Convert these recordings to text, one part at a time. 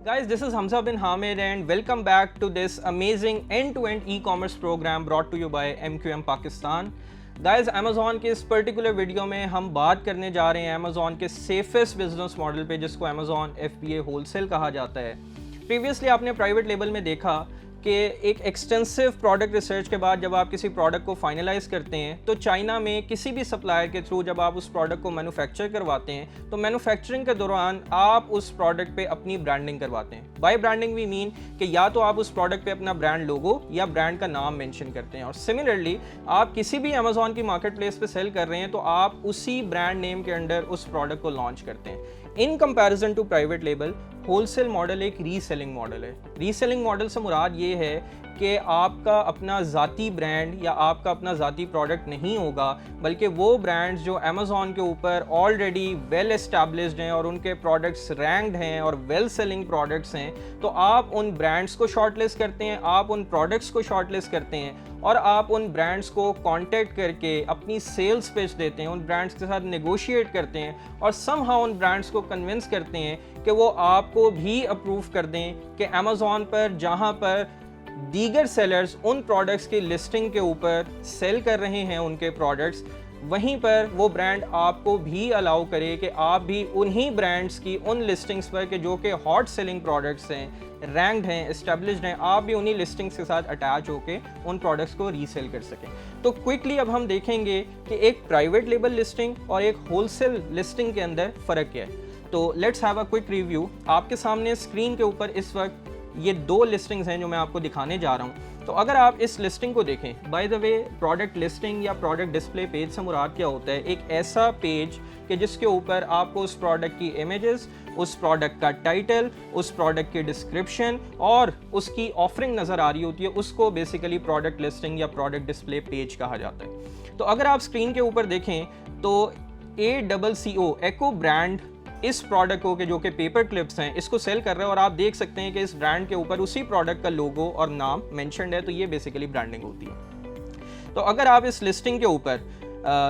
Guys, this is Hamza bin Hamid and welcome back to this amazing end-to-end e-commerce program brought to you by MQM Pakistan. Guys, Amazon के इस particular video में हम बात करने जा रहे हैं Amazon के सेफेस्ट बिजनेस मॉडल पे, जिसको Amazon FBA होलसेल कहा जाता है। प्रीवियसली आपने प्राइवेट लेबल में देखा कि एक एक्सटेंसिव प्रोडक्ट रिसर्च के बाद जब आप किसी प्रोडक्ट को फाइनलाइज करते हैं तो चाइना में किसी भी सप्लायर के थ्रू जब आप उस प्रोडक्ट को मैन्युफैक्चर करवाते हैं तो मैन्युफैक्चरिंग के दौरान आप उस प्रोडक्ट पे अपनी ब्रांडिंग करवाते हैं। बाय ब्रांडिंग वी मीन कि या तो आप उस प्रोडक्ट पे अपना ब्रांड लोगो या ब्रांड का नाम मेंशन करते हैं, और सिमिलरली आप किसी भी अमेजोन की मार्केट प्लेस पे सेल कर रहे हैं तो आप उसी ब्रांड नेम के अंडर उस प्रोडक्ट को लॉन्च करते हैं। In comparison to private label, wholesale model एक रीसेलिंग मॉडल है। रीसेलिंग मॉडल से मुराद ये है कि आपका अपना ज़ाती ब्रांड या आपका अपना ज़ाती प्रोडक्ट नहीं होगा, बल्कि वो ब्रांड्स जो अमेज़ॉन के ऊपर ऑलरेडी वेल एस्टैब्लिश्ड हैं और उनके प्रोडक्ट्स रैंक्ड हैं और वेल सेलिंग प्रोडक्ट्स हैं, तो आप उन ब्रांड्स को शॉर्टलिस्ट करते हैं, आप उन प्रोडक्ट्स को शॉर्टलिस्ट करते हैं और आप उन ब्रांड्स को कांटेक्ट करके अपनी सेल्स पिच देते हैं, उन ब्रांड्स के साथ नेगोशिएट करते हैं और समहाउ उन ब्रांड्स को कन्विंस करते हैं कि वो आपको भी अप्रूव कर दें कि अमेज़ॉन पर जहां पर दीगर सेलर्स उन प्रोडक्ट्स की लिस्टिंग के ऊपर सेल कर रहे हैं उनके प्रोडक्ट्स, वहीं पर वो ब्रांड आपको भी अलाउ करे कि आप भी उन्हीं ब्रांड्स की उन लिस्टिंग्स पर कि जो कि हॉट सेलिंग प्रोडक्ट्स हैं, रैंक्ड हैं, एस्टेब्लिश्ड हैं, आप भी उन्हीं लिस्टिंग्स के साथ अटैच होकर उन प्रोडक्ट्स को रीसेल कर सकें। तो क्विकली अब हम देखेंगे कि एक प्राइवेट लेबल लिस्टिंग और एक होलसेल लिस्टिंग के अंदर फ़र्क क्या है। तो let's have a quick review. आपके सामने स्क्रीन के ऊपर इस वक्त ये दो लिस्टिंग्स हैं जो मैं आपको दिखाने जा रहा हूँ। तो अगर आप इस लिस्टिंग को देखें, by the way product listing या प्रोडक्ट डिस्प्ले पेज से मुराद क्या होता है? एक ऐसा पेज कि जिसके ऊपर आपको उस प्रोडक्ट की इमेजेस, उस प्रोडक्ट का टाइटल, उस प्रोडक्ट की डिस्क्रिप्शन और उसकी ऑफरिंग नज़र आ रही होती है, उसको बेसिकली प्रोडक्ट लिस्टिंग या प्रोडक्ट डिस्प्ले पेज कहा जाता है। तो अगर आप स्क्रीन के ऊपर देखें तो ACCO एको ब्रांड इस प्रोडक्ट को, के जो कि पेपर क्लिप्स हैं, इसको सेल कर रहा है और आप देख सकते हैं कि इस ब्रांड के ऊपर उसी प्रोडक्ट का लोगो और नाम मेंशन्ड है। तो ये बेसिकली ब्रांडिंग होती है। तो अगर आप इस लिस्टिंग के ऊपर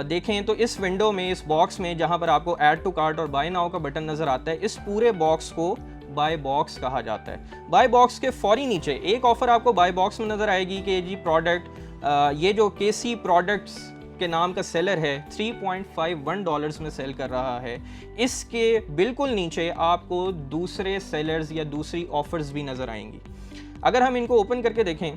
देखें तो इस विंडो में, इस बॉक्स में जहां पर आपको ऐड टू कार्ट और बाय नाउ का बटन नज़र आता है, इस पूरे बॉक्स को बाय बॉक्स कहा जाता है। बाय बॉक्स के फौरी नीचे एक ऑफर आपको बाय बॉक्स में नज़र आएगी कि जी प्रोडक्ट ये जो KC प्रोडक्ट्स के नाम का सेलर है $3.51 में सेल कर रहा है। इसके बिल्कुल नीचे आपको दूसरे सेलर्स या दूसरी ऑफर्स भी नज़र आएंगी। अगर हम इनको ओपन करके देखें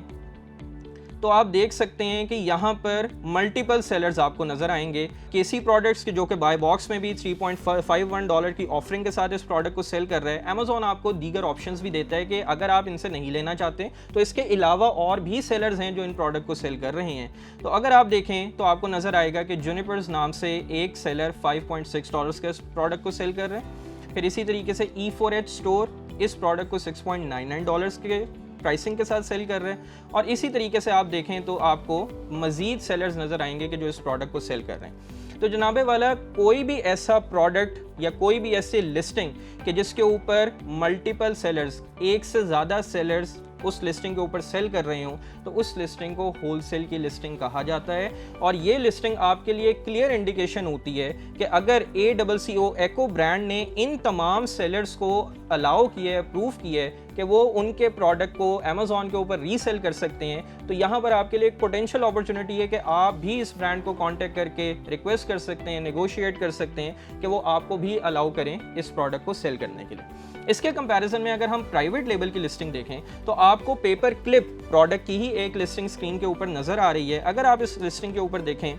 तो आप देख सकते हैं कि यहाँ पर मल्टीपल सेलर्स आपको नज़र आएंगे। KC प्रोडक्ट्स के जो कि बाय बॉक्स में भी $3.51 की ऑफरिंग के साथ इस प्रोडक्ट को सेल कर रहा है। अमेज़ॉन आपको दीगर ऑप्शंस भी देता है कि अगर आप इनसे नहीं लेना चाहते तो इसके अलावा और भी सेलर्स हैं जो इन प्रोडक्ट को सेल कर रहे हैं। तो अगर आप देखें तो आपको नज़र आएगा कि जूनिपर्स नाम से एक सेलर $5.6 के इस प्रोडक्ट को सेल कर रहे हैं। फिर इसी तरीके से E4H स्टोर इस प्रोडक्ट को $6.99 के प्राइसिंग के साथ सेल कर रहे हैं। और इसी तरीके से आप देखें तो आपको मज़ीद सेलर्स नज़र आएंगे कि जो इस प्रोडक्ट को सेल कर रहे हैं। तो जनाबे वाला, कोई भी ऐसा प्रोडक्ट या कोई भी ऐसी लिस्टिंग कि जिसके ऊपर मल्टीपल सेलर्स, एक से ज़्यादा सेलर्स उस लिस्टिंग के ऊपर सेल कर रहे हों, तो उस लिस्टिंग को होलसेल की लिस्टिंग कहा जाता है। और ये लिस्टिंग आपके लिए क्लियर इंडिकेशन होती है कि अगर ACCO एको ब्रांड ने इन तमाम सेलर्स को अलाउ किया है, अप्रूव किया है कि वो उनके प्रोडक्ट को अमेज़ॉन के ऊपर रीसेल कर सकते हैं, तो यहाँ पर आपके लिए एक पोटेंशियल अपॉर्चुनिटी है कि आप भी इस ब्रांड को कांटेक्ट करके रिक्वेस्ट कर सकते हैं, नेगोशिएट कर सकते हैं कि वो आपको भी अलाउ करें इस प्रोडक्ट को सेल करने के लिए। इसके कंपैरिजन में अगर हम प्राइवेट लेबल की लिस्टिंग देखें तो आपको पेपर क्लिप प्रोडक्ट की ही एक लिस्टिंग स्क्रीन के ऊपर नज़र आ रही है। अगर आप इस लिस्टिंग के ऊपर देखें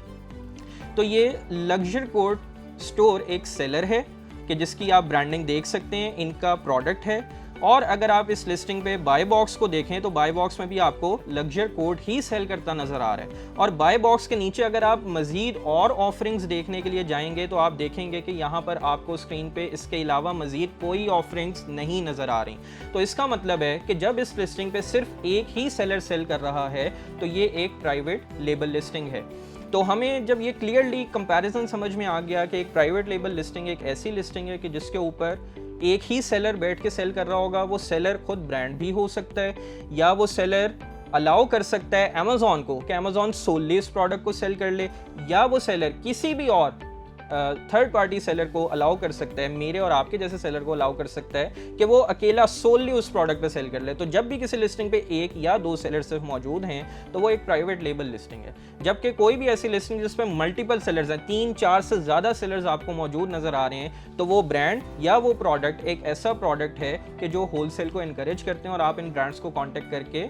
तो ये लग्जरी कोट स्टोर एक सेलर है कि जिसकी आप ब्रांडिंग देख सकते हैं, इनका प्रोडक्ट है। और अगर आप इस लिस्टिंग पे बाय बॉक्स को देखें तो बाय बॉक्स में भी आपको लग्जरी कोट ही सेल करता नज़र आ रहा है। और बाय बॉक्स के नीचे अगर आप मज़ीद और ऑफरिंग्स देखने के लिए जाएंगे तो आप देखेंगे कि यहाँ पर आपको स्क्रीन पे इसके अलावा मज़ीद कोई ऑफरिंग्स नहीं नज़र आ रही। तो इसका मतलब है कि जब इस लिस्टिंग पे सिर्फ एक ही सेलर सेल कर रहा है तो ये एक प्राइवेट लेबल लिस्टिंग है। तो हमें जब ये क्लियरली कंपैरिजन समझ में आ गया कि एक प्राइवेट लेबल लिस्टिंग एक ऐसी लिस्टिंग है कि जिसके ऊपर एक ही सेलर बैठ के सेल कर रहा होगा, वो सेलर खुद ब्रांड भी हो सकता है या वो सेलर अलाउ कर सकता है अमेज़ॉन को कि अमेज़ॉन सोली इस प्रोडक्ट को सेल कर ले, या वो सेलर किसी भी और थर्ड पार्टी सेलर को अलाउ कर सकता है, मेरे और आपके जैसे सेलर को अलाउ कर सकता है कि वो अकेला सोलली उस प्रोडक्ट पे सेल कर ले। तो जब भी किसी लिस्टिंग पे एक या दो सेलर सिर्फ मौजूद हैं तो वो एक प्राइवेट लेबल लिस्टिंग है। जबकि कोई भी ऐसी लिस्टिंग जिसपे मल्टीपल सेलर्स हैं, 3-4 से ज़्यादा सेलर्स आपको मौजूद नज़र आ रहे हैं, तो वो ब्रांड या वो प्रोडक्ट एक ऐसा प्रोडक्ट है कि जो होलसेल को इनकरेज करते हैं और आप इन ब्रांड्स को कॉन्टेक्ट करके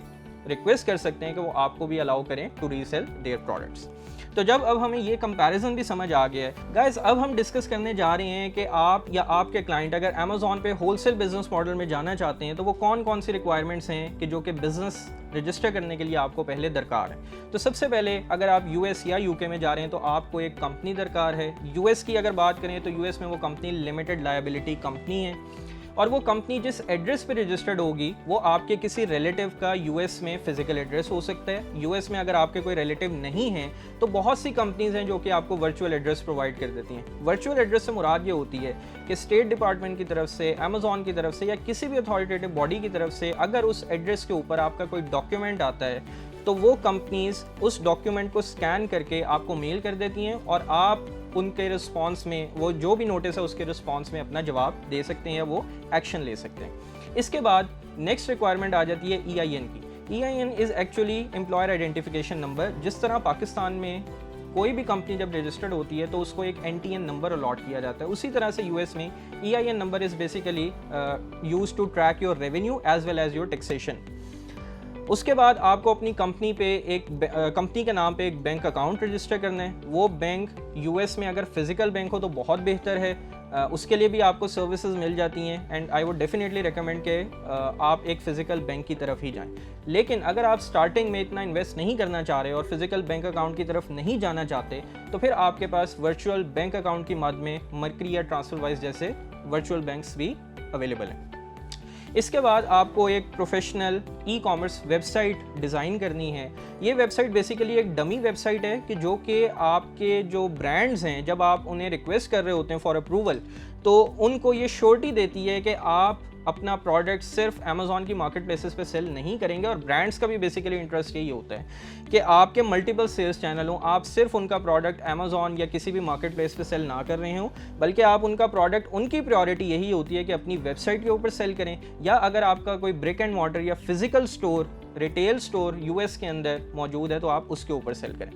रिक्वेस्ट कर सकते हैं कि वो आपको भी अलाउ करें टू रीसेल देयर प्रोडक्ट्स। तो जब अब हमें ये कंपैरिजन भी समझ आ गया है गाइस, अब हम डिस्कस करने जा रहे हैं कि आप या आपके क्लाइंट अगर अमेज़ॉन पे होलसेल बिजनेस मॉडल में जाना चाहते हैं तो वो कौन कौन सी रिक्वायरमेंट्स हैं कि जो कि बिजनेस रजिस्टर करने के लिए आपको पहले दरकार है। तो सबसे पहले अगर आप यूएस या यूके में जा रहे हैं तो आपको एक कंपनी दरकार है। यूएस की अगर बात करें तो यूएस में वो कंपनी लिमिटेड लायबिलिटी कंपनी है और वो कंपनी जिस एड्रेस पे रजिस्टर्ड होगी वो आपके किसी रिलेटिव का यूएस में फिजिकल एड्रेस हो सकता है। यूएस में अगर आपके कोई रिलेटिव नहीं है तो बहुत सी कंपनीज हैं जो कि आपको वर्चुअल एड्रेस प्रोवाइड कर देती हैं। वर्चुअल एड्रेस से मुराद ये होती है कि स्टेट डिपार्टमेंट की तरफ से, अमेज़ॉन की तरफ से या किसी भी अथॉरिटेटिव बॉडी की तरफ से अगर उस एड्रेस के ऊपर आपका कोई डॉक्यूमेंट आता है तो वो कंपनीज उस डॉक्यूमेंट को स्कैन करके आपको मेल कर देती हैं और आप उनके रिस्पांस में, वो जो भी नोटिस है उसके रिस्पांस में अपना जवाब दे सकते हैं या वो एक्शन ले सकते हैं। इसके बाद नेक्स्ट रिक्वायरमेंट आ जाती है EIN की। EIN is actually employer identification number. जिस तरह पाकिस्तान में कोई भी कंपनी जब रजिस्टर्ड होती है तो उसको एक NTN नंबर अलॉट किया जाता है, उसी तरह से यूएस में EIN number is basically use to track your revenue as well as your taxation. उसके बाद आपको अपनी कंपनी पे एक कंपनी के नाम पे एक बैंक अकाउंट रजिस्टर करना है। वो बैंक यूएस में अगर फिजिकल बैंक हो तो बहुत बेहतर है, उसके लिए भी आपको सर्विसेज मिल जाती हैं and I would definitely recommend कि आप एक फ़िज़िकल बैंक की तरफ ही जाएं। लेकिन अगर आप स्टार्टिंग में इतना इन्वेस्ट नहीं करना चाह रहे और फिजिकल बैंक अकाउंट की तरफ नहीं जाना चाहते तो फिर आपके पास वर्चुअल बैंक अकाउंट की मद में मर्करी या ट्रांसफरवाइज जैसे वर्चुअल बैंक्स भी अवेलेबल हैं। इसके बाद आपको एक प्रोफेशनल ई-कॉमर्स वेबसाइट डिज़ाइन करनी है। ये वेबसाइट बेसिकली एक डमी वेबसाइट है कि जो कि आपके जो ब्रांड्स हैं जब आप उन्हें रिक्वेस्ट कर रहे होते हैं फॉर अप्रूवल तो उनको ये श्योरिटी देती है कि आप अपना प्रोडक्ट सिर्फ अमेज़ॉन की मार्केट प्लेसेस पे सेल नहीं करेंगे। और ब्रांड्स का भी बेसिकली इंटरेस्ट यही होता है कि आपके मल्टीपल सेल्स चैनल हों, आप सिर्फ उनका प्रोडक्ट अमेज़ॉन या किसी भी मार्केट प्लेस पे सेल ना कर रहे हों बल्कि आप उनका प्रोडक्ट, उनकी प्रायोरिटी यही होती है कि अपनी वेबसाइट के ऊपर सेल करें या अगर आपका कोई ब्रिक एंड मॉर्टर या physical store, retail store US के अंदर मौजूद है तो आप उसके ऊपर सेल करें।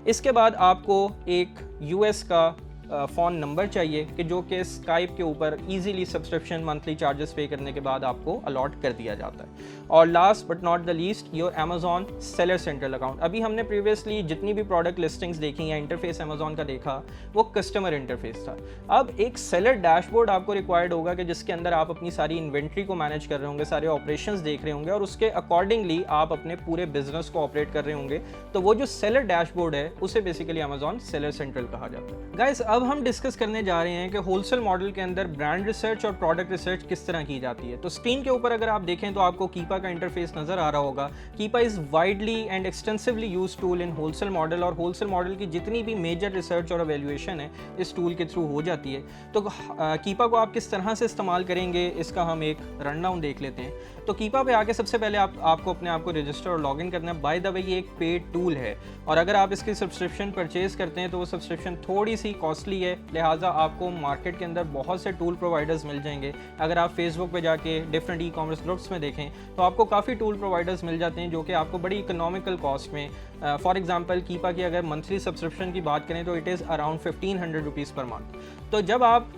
इसके बाद आपको एक यूएस का फ़ोन नंबर चाहिए कि जो कि स्काइप के ऊपर इजीली सब्सक्रिप्शन मंथली चार्जेस पे करने के बाद आपको अलॉट कर दिया जाता है। और last but not the least your Amazon seller central account. अभी हमने प्रीवियसली जितनी भी प्रोडक्ट लिस्टिंग्स देखी या इंटरफेस अमेज़ॉन का देखा वो कस्टमर इंटरफेस था। अब एक सेलर डैशबोर्ड आपको रिक्वायर्ड होगा कि जिसके अंदर आप अपनी सारी इन्वेंट्री को मैनेज कर रहे होंगे, सारे ऑपरेशंस देख रहे होंगे और उसके अकॉर्डिंगली आप अपने पूरे बिजनेस को ऑपरेट कर रहे होंगे। तो वो जो सेलर डैशबोर्ड है उसे बेसिकली अमेज़ॉन सेलर सेंट्रल कहा जाता है। गाइस, अब हम डिस्कस करने जा रहे हैं कि होलसेल मॉडल के अंदर ब्रांड रिसर्च और प्रोडक्ट रिसर्च किस तरह की जाती है। तो स्क्रीन के ऊपर अगर आप देखें तो आपको कीपा का इंटरफेस नजर आ रहा होगा। कीपा is widely and extensively used tool in wholesale model और होलसेल मॉडल की जितनी भी मेजर रिसर्च और एवेल्युएशन है इस टूल के थ्रू हो जाती है। तो कीपा को आप किस तरह से इस्तेमाल करेंगे इसका हम एक रनडाउन देख लेते हैं। तो कीपा पे आके सबसे पहले आपको अपने आप को रजिस्टर और लॉगिन करना है। बाय द वे ये एक पेड टूल है और अगर आप इसकी सब्सक्रिप्शन परचेज करते हैं तो वो सब्सक्रिप्शन थोड़ी सी कॉस्टली है, लिहाजा आपको मार्केट के अंदर बहुत से टूल प्रोवाइडर्स मिल जाएंगे। अगर आप फेसबुक पे जाके डिफरेंट ई-कॉमर्स ग्रुप्स में देखें तो आपको काफ़ी टूल प्रोवाइडर्स मिल जाते हैं जो कि आपको बड़ी इकोनॉमिकल कॉस्ट में, फॉर एग्जांपल कीपा की अगर मंथली सब्सक्रिप्शन की बात करें तो it is around 1500 rupees per month. तो जब आप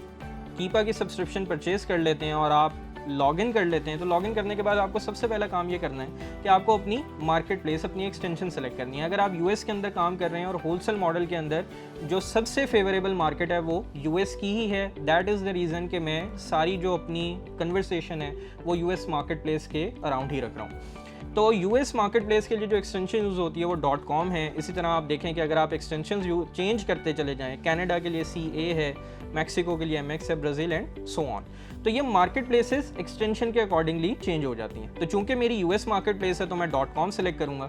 कीपा की सब्सक्रिप्शन परचेज कर लेते हैं और आप लॉगिन कर लेते हैं तो लॉगिन करने के बाद आपको सबसे पहला काम ये करना है कि आपको अपनी मार्केट प्लेस, अपनी एक्सटेंशन सेलेक्ट करनी है। अगर आप यूएस के अंदर काम कर रहे हैं और होलसेल मॉडल के अंदर जो सबसे फेवरेबल मार्केट है वो यूएस की ही है, दैट इज़ द रीज़न कि मैं सारी जो अपनी कन्वर्सेशन है वो यूएस मार्केट प्लेस के अराउंड ही रख रहा हूँ। तो यूएस मार्केट प्लेस के लिए जो एक्सटेंशन यूज़ होती है वो .com है। इसी तरह आप देखें कि अगर आप एक्सटेंशन चेंज करते चले जाएँ, कनाडा के लिए CA है, मैक्सिको के लिए MX है, ब्राज़ील एंड सो ऑन। तो ये मार्केट प्लेसेस एक्सटेंशन के अकॉर्डिंगली चेंज हो जाती हैं। तो चूंकि मेरी यूएस मार्केट प्लेस है तो मैं .com सेलेक्ट करूँगा।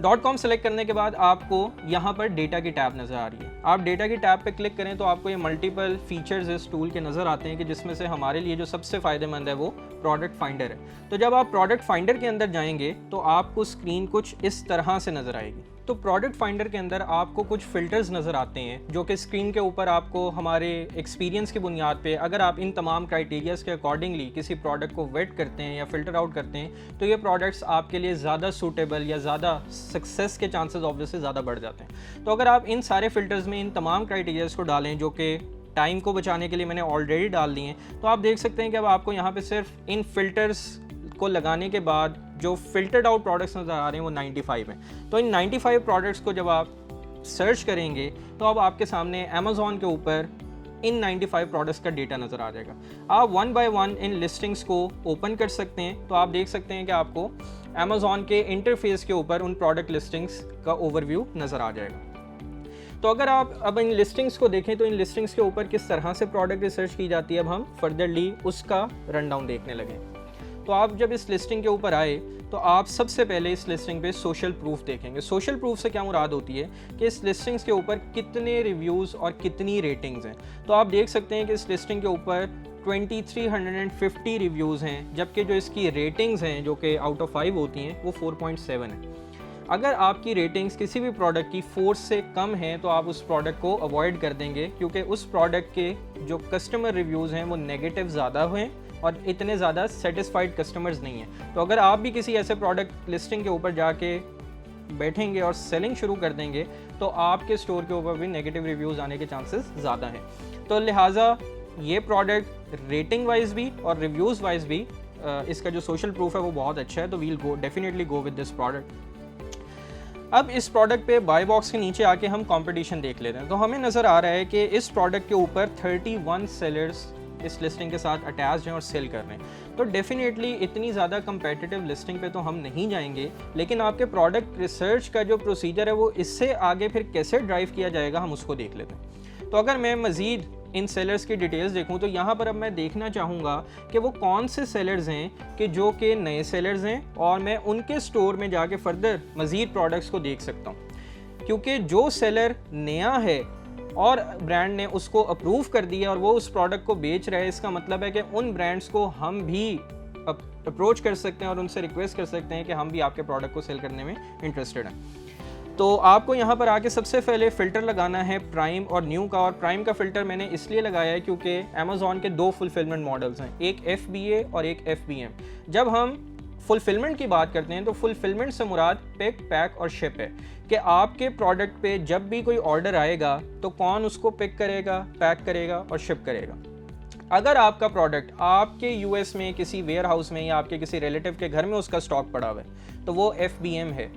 .com सेलेक्ट करने के बाद आपको यहाँ पर डेटा की टैब नज़र आ रही है। आप डेटा की टैब पे क्लिक करें तो आपको ये मल्टीपल फीचर्स इस टूल के नज़र आते हैं कि जिसमें से हमारे लिए जो सबसे फ़ायदेमंद है वो प्रोडक्ट फाइंडर है। तो जब आप प्रोडक्ट फाइंडर के अंदर जाएंगे तो आपको स्क्रीन कुछ इस तरह से नज़र आएगी। तो प्रोडक्ट फाइंडर के अंदर आपको कुछ फ़िल्टर्स नज़र आते हैं जो कि स्क्रीन के ऊपर आपको हमारे एक्सपीरियंस की बुनियाद पे अगर आप इन तमाम क्राइटेरियाज़ के अकॉर्डिंगली किसी प्रोडक्ट को वेट करते हैं या फ़िल्टर आउट करते हैं तो ये प्रोडक्ट्स आपके लिए ज़्यादा सूटेबल या ज़्यादा सक्सेस के चांसेस ऑब्वियसली ज़्यादा बढ़ जाते हैं। तो अगर आप इन सारे फ़िल्टर्स में इन तमाम क्राइटेरियाज़ को डालें जो कि टाइम को बचाने के लिए मैंने ऑलरेडी डाल दिए हैं, तो आप देख सकते हैं कि अब आपको यहाँ पे सिर्फ इन फ़िल्टर्स को लगाने के बाद जो फ़िल्टर्ड आउट प्रोडक्ट्स नज़र आ रहे हैं वो 95 हैं। तो इन 95 प्रोडक्ट्स को जब आप सर्च करेंगे तो अब आपके सामने अमेज़ॉन के ऊपर इन 95 प्रोडक्ट्स का डेटा नज़र आ जाएगा। आप one by one in listings को ओपन कर सकते हैं, तो आप देख सकते हैं कि आपको अमेज़ॉन के इंटरफेस के ऊपर उन प्रोडक्ट लिस्टिंग्स का ओवरव्यू नज़र आ जाएगा। तो अगर आप अब इन लिस्टिंग्स को देखें तो इन लिस्टिंग्स के ऊपर किस तरह से प्रोडक्ट रिसर्च की जाती है, अब हम फर्दरली उसका रन डाउन देखने लगे। तो आप जब इस लिस्टिंग के ऊपर आए तो आप सबसे पहले इस लिस्टिंग पे सोशल प्रूफ देखेंगे। सोशल प्रूफ से क्या मुराद होती है कि इस लिस्टिंग्स के ऊपर कितने रिव्यूज़ और कितनी रेटिंग्स हैं। तो आप देख सकते हैं कि इस लिस्टिंग के ऊपर 2350 रिव्यूज़ हैं, जबकि जो इसकी रेटिंग्स हैं जो कि आउट ऑफ 5 होती हैं वो 4.7 है। अगर आपकी रेटिंग्स किसी भी प्रोडक्ट की 4 से कम हैं तो आप उस प्रोडक्ट को अवॉइड कर देंगे, क्योंकि उस प्रोडक्ट के जो कस्टमर रिव्यूज़ हैं वो नेगेटिव ज़्यादा हुए और इतने ज़्यादा सेटिस्फाइड कस्टमर्स नहीं हैं। तो अगर आप भी किसी ऐसे प्रोडक्ट लिस्टिंग के ऊपर जाके बैठेंगे और सेलिंग शुरू कर देंगे तो आपके स्टोर के ऊपर भी नेगेटिव रिव्यूज़ आने के चांसेस ज़्यादा हैं। तो लिहाजा ये प्रोडक्ट रेटिंग वाइज भी और रिव्यूज़ वाइज भी इसका जो सोशल प्रूफ है वो बहुत अच्छा है। तो we'll definitely go with this product. अब इस प्रोडक्ट पे बाय बॉक्स के नीचे आके हम कंपटीशन देख लेते हैं। तो हमें नज़र आ रहा है कि इस प्रोडक्ट के ऊपर 31 सेलर्स इस लिस्टिंग के साथ अटैच हैं और सेल कर रहे हैं। तो डेफिनेटली इतनी ज़्यादा कंपेटिटिव लिस्टिंग पे तो हम नहीं जाएंगे, लेकिन आपके प्रोडक्ट रिसर्च का जो प्रोसीजर है वो इससे आगे फिर कैसे ड्राइव किया जाएगा हम उसको देख लेते हैं। तो अगर मैं मज़ीद इन सेलर्स की डिटेल्स देखूं तो यहाँ पर अब मैं देखना चाहूँगा कि वो कौन से सेलर्स हैं कि जो कि नए सेलर्स हैं और मैं उनके स्टोर में जाके फर्दर मज़ीद प्रोडक्ट्स को देख सकता हूँ। क्योंकि जो सेलर नया है और ब्रांड ने उसको अप्रूव कर दिया और वो उस प्रोडक्ट को बेच रहा है, इसका मतलब है कि उन ब्रांड्स को हम भी अप्रोच कर सकते हैं और उनसे रिक्वेस्ट कर सकते हैं कि हम भी आपके प्रोडक्ट को सेल करने में इंटरेस्टेड हैं। तो आपको यहाँ पर आके सबसे पहले फ़िल्टर लगाना है प्राइम और न्यू का। और प्राइम का फ़िल्टर मैंने इसलिए लगाया है क्योंकि अमेज़ॉन के 2 फुलफिलमेंट मॉडल्स हैं, एक FBA और एक FBM। जब हम फुलफिलमेंट की बात करते हैं तो फुलफिलमेंट से मुराद पिक, पैक और शिप है कि आपके प्रोडक्ट पे जब भी कोई ऑर्डर आएगा तो कौन उसको पिक करेगा, पैक करेगा और शिप करेगा। अगर आपका प्रोडक्ट आपके US में किसी वेयर हाउस में या आपके किसी रिलेटिव के घर में उसका स्टॉक पड़ा हुआ है तो वो FBM है,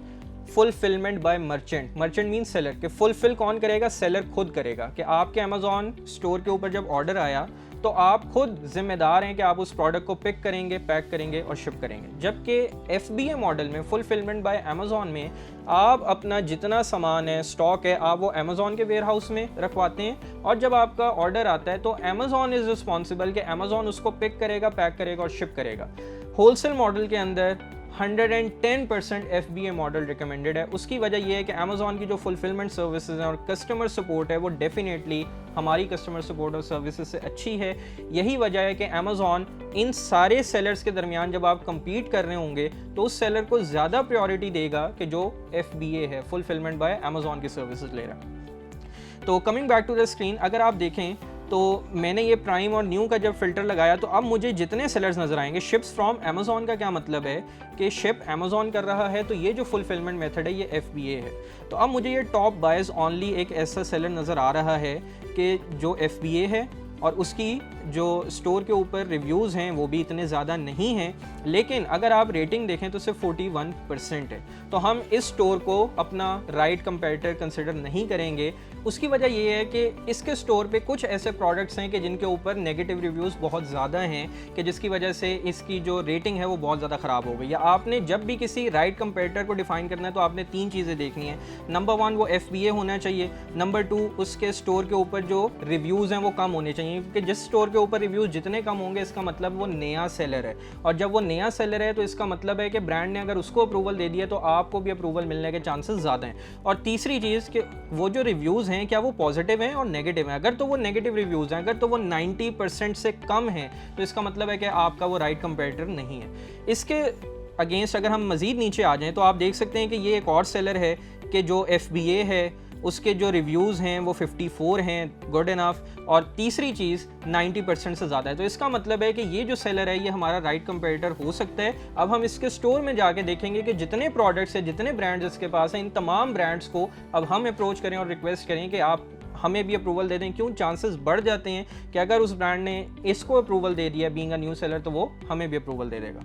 fulfilment bye merchant. Merchant mean seller, कि फुलफिल कौन करेगा, सेलर खुद करेगा। कि आपके अमेज़ॉन स्टोर के ऊपर जब ऑर्डर आया तो आप खुद जिम्मेदार हैं कि आप उस प्रोडक्ट को पिक करेंगे, पैक करेंगे और शिप करेंगे। जबकि FBA मॉडल में फुलफिलमेंट बाय अमेज़ॉन में आप अपना जितना सामान है, स्टॉक है, आप वो अमेज़ॉन के वेयर हाउस में रखवाते हैं और जब आपका ऑर्डर आता है तो अमेज़ॉन इज़ रिस्पॉन्सिबल कि अमेज़ॉन उसको पिक करेगा, पैक करेगा और शिप करेगा। होलसेल मॉडल के अंदर 110% FBA मॉडल रिकमेंडेड है। उसकी वजह यह है कि अमेज़ॉन की जो फुलफिलमेंट सर्विसेज हैं और कस्टमर सपोर्ट है वो डेफिनेटली हमारी कस्टमर सपोर्ट और सर्विसेज से अच्छी है। यही वजह है कि अमेज़ॉन इन सारे सेलर्स के दरमियान जब आप compete कर रहे होंगे तो उस सेलर को ज़्यादा प्रायोरिटी देगा कि जो FBA है, फुलफिलमेंट बाय अमेज़ॉन की सर्विसेज ले रहा है। तो coming back to the screen, अगर आप देखें तो मैंने ये प्राइम और न्यू का जब फ़िल्टर लगाया तो अब मुझे जितने सेलर्स नज़र आएंगे, शिप्स फ्रॉम अमेज़ॉन का क्या मतलब है कि शिप अमेज़ॉन कर रहा है तो ये जो फुलफिलमेंट मेथड है ये FBA है। तो अब मुझे ये टॉप बायर्स ओनली एक ऐसा सेलर नज़र आ रहा है कि जो FBA है और उसकी जो स्टोर के ऊपर रिव्यूज़ हैं वो भी इतने ज़्यादा नहीं हैं, लेकिन अगर आप रेटिंग देखें तो सिर्फ 41% है। तो हम इस स्टोर को अपना राइट कंपेटिटर कंसिडर नहीं करेंगे। उसकी वजह ये है कि इसके स्टोर पे कुछ ऐसे प्रोडक्ट्स हैं कि जिनके ऊपर नेगेटिव रिव्यूज़ बहुत ज़्यादा हैं कि जिसकी वजह से इसकी जो रेटिंग है वो बहुत ज़्यादा ख़राब हो गई। या आपने जब भी किसी राइट कंपेटिटर को डिफ़ाइन करना है तो आपने 3 चीज़ें देखनी है। नंबर 1 वो FBA होना चाहिए, नंबर 2 उसके स्टोर के ऊपर जो रिव्यूज़ हैं वो कम होने चाहिए, क्योंकि जिस स्टोर के ऊपर रिव्यूज़ जितने कम होंगे इसका मतलब वो नया सेलर है, और जब वो नया सेलर है तो इसका मतलब है कि ब्रांड ने अगर उसको अप्रूवल दे दिया तो आपको भी अप्रूवल मिलने के चांसेस ज़्यादा हैं। और तीसरी चीज़ कि वो जो रिव्यूज़ हैं क्या वो पॉजिटिव हैं और नेगेटिव हैं। अगर तो वो नेगेटिव रिव्यूज़ हैं, अगर तो वो 90% से कम हैं तो इसका मतलब है कि आपका वो राइट कंपेटिटर नहीं है। इसके अगेंस्ट अगर हम मज़ीद नीचे आ जाएँ तो आप देख सकते हैं कि ये एक और सेलर है कि जो FBA है उसके जो रिव्यूज़ हैं वो 54 हैं, गुड इनफ। और तीसरी चीज़ 90% से ज़्यादा है। तो इसका मतलब है कि ये जो सेलर है ये हमारा राइट कंपेटिटर हो सकता है। अब हम इसके स्टोर में जाके देखेंगे कि जितने प्रोडक्ट्स हैं, जितने ब्रांड्स इसके पास हैं, इन तमाम ब्रांड्स को अब हम अप्रोच करें और रिक्वेस्ट करें कि आप हमें भी अप्रूवल दे दें। क्यों? चांसेस बढ़ जाते हैं कि अगर उस ब्रांड ने इसको अप्रूवल दे दिया बीइंग अ न्यू सेलर, तो वो हमें भी अप्रूवल दे देगा।